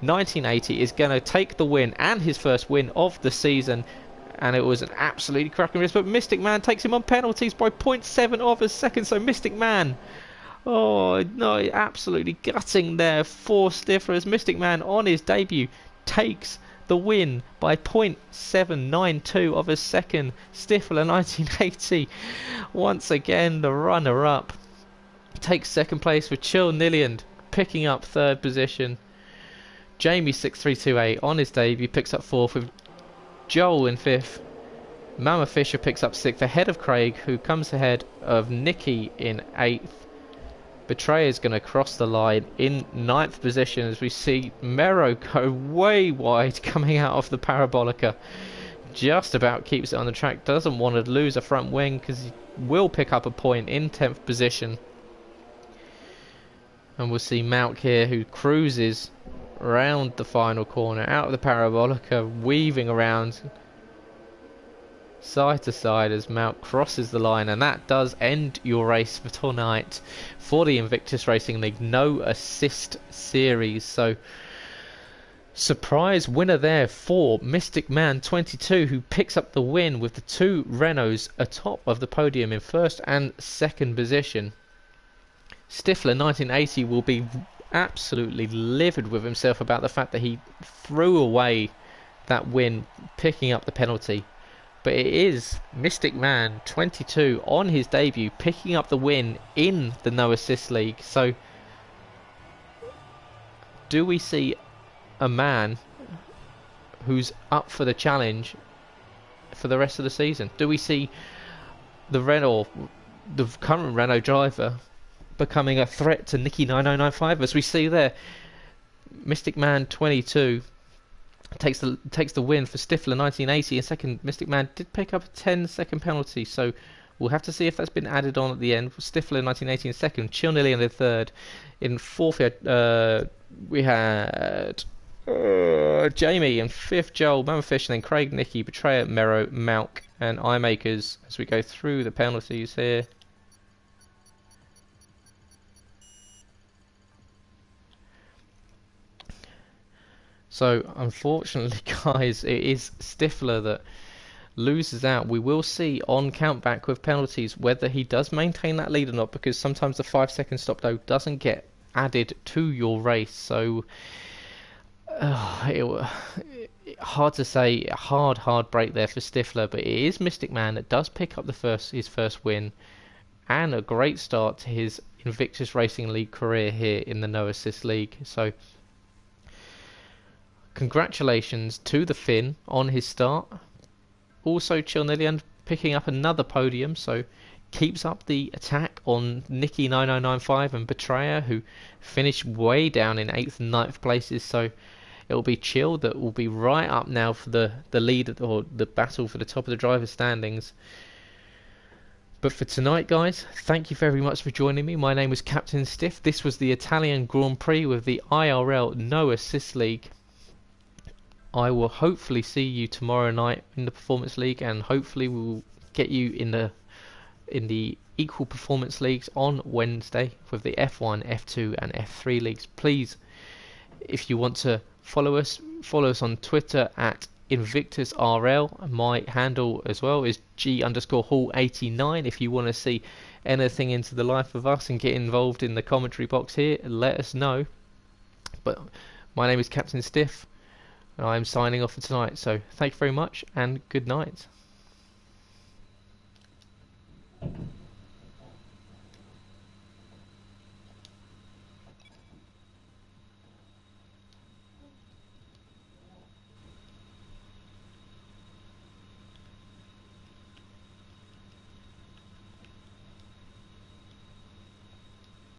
1980 is going to take the win and his first win of the season. And it was an absolutely cracking race, but Mystic Man takes him on penalties by 0.7 of a second. So Mystic Man, oh no, absolutely gutting there for Stifler, as Mystic Man on his debut takes the win by 0.792 of a second. Stifler 1980 once again the runner-up, takes 2nd place with Chill Nilliand picking up 3rd position. Jamie 6328 on his debut picks up 4th, with Joel in 5th. Mama Fisher picks up 6th ahead of Craig, who comes ahead of Nicky in 8th. Betrayer's going to cross the line in 9th position, as we see Mero go way wide coming out of the Parabolica. Just about keeps it on the track, doesn't want to lose a front wing because he will pick up a point in 10th position. And we'll see Malk here, who cruises round the final corner out of the Parabolica, weaving around side to side as Malk crosses the line, and that does end your race for tonight for the Invictus Racing League No Assist Series. So surprise winner there for Mystic Man 22, who picks up the win with the 2 Renaults atop of the podium in 1st and 2nd position. Stifler 1980 will be absolutely livid with himself about the fact that he threw away that win picking up the penalty, but it is Mystic Man 22 on his debut picking up the win in the No Assist League. So do we see a man who's up for the challenge for the rest of the season? Do we see the current Renault driver becoming a threat to Nicky 9095, as we see there Mystic Man 22 takes the win for Stifler 1980 in second. Mystic Man did pick up a 10-second penalty, so we'll have to see if that's been added on at the end. Stifler 1980 in second, Chill Nilly in third. In fourth, we had Jamie in fifth, Joel, Mamafish, and then Craig, Nicky, Betrayer, Mero, Malk, and Eyemakers as we go through the penalties here. So, unfortunately, guys, it is Stifler that loses out. We will see on countback with penalties whether he does maintain that lead or not, because sometimes the 5-second stop though doesn't get added to your race. So, hard to say. Hard break there for Stifler, but it is Mystic Man that does pick up his first win, and a great start to his Invictus Racing League career here in the No Assist League. So congratulations to the Finn on his start. Also Chilnillian picking up another podium, so keeps up the attack on Nicky 9095 and Betrayer, who finished way down in 8th and 9th places. So it'll be Chill that will be right up now for the lead, or the battle for the top of the driver's standings. But for tonight, guys, thank you very much for joining me. My name was Captain Stiff. This was the Italian Grand Prix with the IRL No Assist League. I will hopefully see you tomorrow night in the Performance League, and hopefully we'll get you in the Equal Performance Leagues on Wednesday with the F1, F2 and F3 leagues. Please, if you want to follow us on Twitter at InvictusRL. My handle as well is G_Hall89. If you want to see anything into the life of us and get involved in the commentary box here, let us know. But my name is Captain Stiff, and I'm signing off for tonight. So thank you very much and good night.